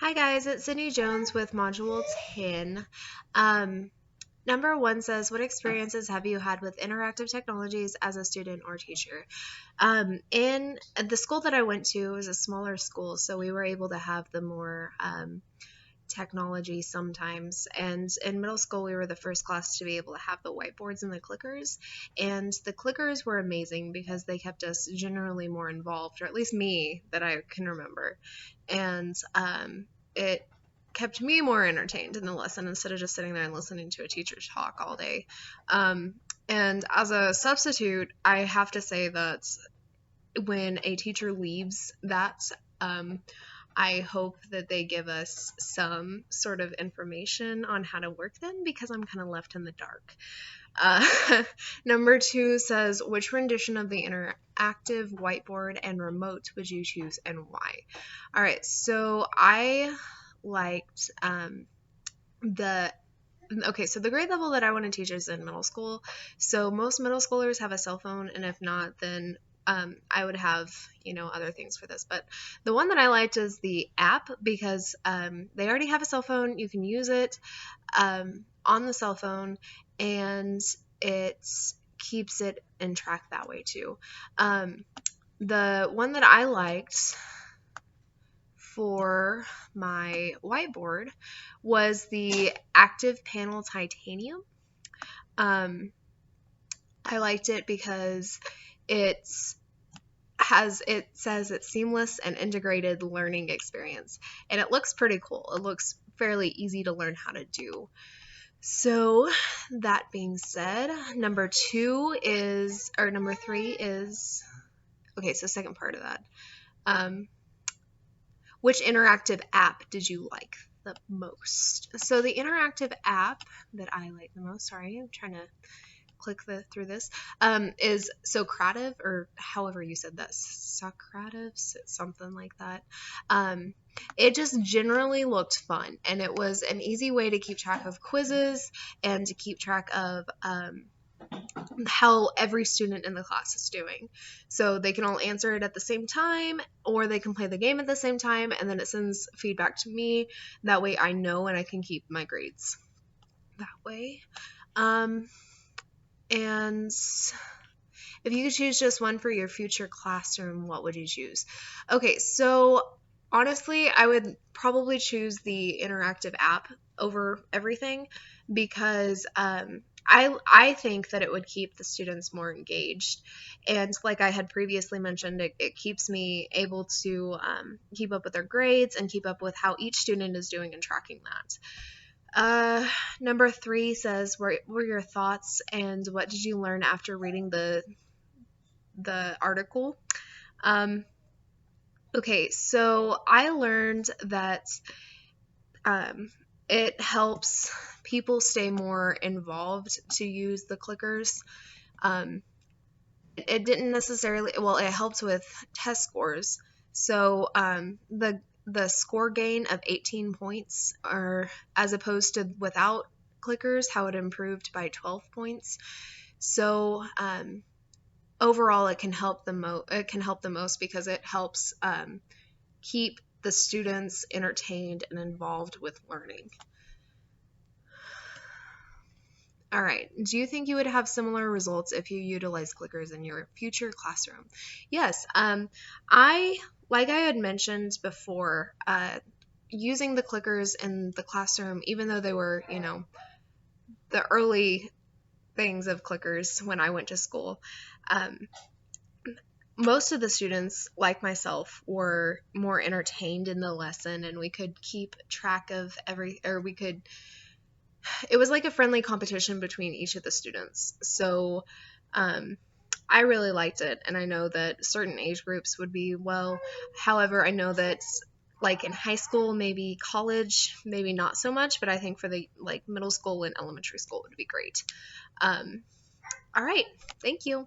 Hi guys, it's Sydney Jones with Module 10. Um, Number one says, what experiences have you had with interactive technologies as a student or teacher? In the school that I went to was a smaller school, so we were able to have the more technology sometimes. And in middle school, we were the first class to be able to have the whiteboards and the clickers. And the clickers were amazing because they kept us generally more involved, or at least me that I can remember. And it kept me more entertained in the lesson instead of just sitting there and listening to a teacher talk all day. And as a substitute, I have to say that when a teacher leaves that, I hope that they give us some sort of information on how to work them because I'm kind of left in the dark. Number two says, which rendition of the interactive whiteboard and remote would you choose and why? All right, so I liked so the grade level that I want to teach is in middle school. So most middle schoolers have a cell phone, and if not, then I would have, other things for this. But the one that I liked is the app because they already have a cell phone. You can use it on the cell phone, and it keeps it in track that way too. The one that I liked for my whiteboard was the active panel titanium. I liked it because it says it's seamless and integrated learning experience, and it looks pretty cool. It looks fairly easy to learn how to do. So that being said, number three is, okay, so second part of that. Which interactive app did you like the most? So the interactive app that I like the most, sorry, I'm trying to click through this, is Socrative, or however you said that, Socrative, something like that. It just generally looked fun, and it was an easy way to keep track of quizzes and to keep track of how every student in the class is doing. So they can all answer it at the same time, or they can play the game at the same time, and then it sends feedback to me. That way I know and I can keep my grades that way. And if you could choose just one for your future classroom, what would you choose? Okay, so honestly, I would probably choose the interactive app over everything because I think that it would keep the students more engaged. And like I had previously mentioned, it keeps me able to keep up with their grades and keep up with how each student is doing and tracking that. Number three says, what were your thoughts and what did you learn after reading the article? Okay, so I learned that it helps people stay more involved to use the clickers. It didn't necessarily, well, it helps with test scores. So the score gain of 18 points, or as opposed to without clickers, how it improved by 12 points. So overall, it can help the most because it helps keep the students entertained and involved with learning. All right. Do you think you would have similar results if you utilize clickers in your future classroom? Yes. Like I had mentioned before, using the clickers in the classroom, even though they were, the early things of clickers when I went to school, most of the students, like myself, were more entertained in the lesson, and we could keep track of it was like a friendly competition between each of the students. So I really liked it, and I know that certain age groups would be well. However, I know that like in high school, maybe college, maybe not so much, but I think for the like middle school and elementary school it would be great. All right, thank you.